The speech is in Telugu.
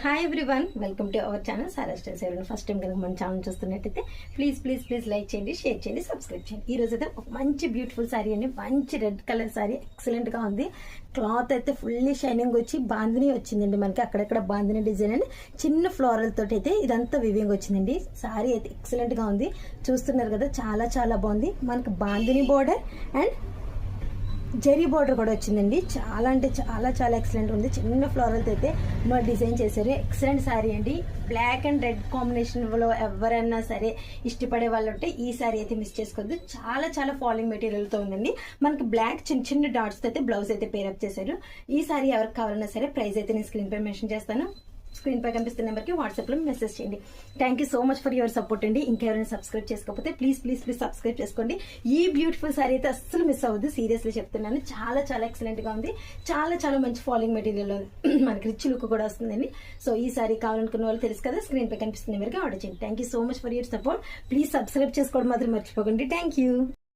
Hi everyone, welcome to our channel Sara styles. ఎవరైనా ఫస్ట్ టైం కనుక మన ఛానల్ చూస్తున్నట్టయితే ప్లీజ్ లైక్ చేయండి, షేర్ చేయండి, సబ్స్క్రైబ్ చేయండి. ఈ రోజు అయితే ఒక మంచి బ్యూటిఫుల్ శారీ అండి, మంచి రెడ్ కలర్ శారీ, ఎక్సలెంట్ గా ఉంది. క్లాత్ అయితే ఫుల్లీ షైనింగ్ వచ్చి బాందిని వచ్చిందండి. మనకి అక్కడక్కడ బాందిని డిజైన్ అండి, చిన్న ఫ్లోరల్ తోటి అయితే ఇదంతా వివింగ్ వచ్చిందండి. శారీ అయితే ఎక్సలెంట్ గా ఉంది, చూస్తున్నారు కదా, చాలా చాలా బాగుంది. మనకి bandhani border and zari border కూడా వచ్చిందండి. చాలా అంటే చాలా చాలా ఎక్సలెంట్ ఉంది. చిన్న ఫ్లోరల్ అయితే డిజైన్ చేశారు. ఎక్సలెంట్ శారీ అండి. బ్లాక్ అండ్ రెడ్ కాంబినేషన్ లో ఎవరైనా సరే ఇష్టపడే వాళ్ళు ఉంటే ఈ శారీ అయితే మిస్ చేసుకోవద్దు. చాలా చాలా ఫాలింగ్ మెటీరియల్ తో ఉందండి. మనకి బ్లాక్ చిన్న చిన్న డాట్స్ అయితే బ్లౌజ్ అయితే పేరప్ చేశారు. ఈ శారీ ఎవరికి కావాలన్నా సరే ప్రైస్ అయితే నేను స్క్రీన్ పై మెన్షన్ చేస్తాను. స్క్రీన్ పై కనిపిస్తున్న నెంబర్కి వాట్సాప్లో మెసేజ్ చేయండి. Thank you so much for your support అండి. ఇంకెవరైనా సబ్స్క్రైబ్ చేసుకోకపోతే ప్లీజ్ సబ్స్క్రైబ్ చేసుకోండి. ఈ బ్యూటిఫుల్ సారీ అయితే అస్సలు మిస్ అవ్వద్దు, సీరియస్లీ చెప్తున్నాను. చాలా చాలా ఎక్సలెంట్ గా ఉంది. చాలా చాలా మంచి ఫాలింగ్ మెటీరియల్, మనకి రిచ్ లుక్ కూడా వస్తుందండి. సో ఈ సారీ కావాలనుకున్న వాళ్ళు తెలుసు కదా, స్క్రీన్ పై కనిపిస్తున్న నెంబర్కి ఆర్డర్ చేయండి. Thank you so much for your support. Please subscribe చేసుకోవడం మాత్రం మర్చిపోకండి. Thank you.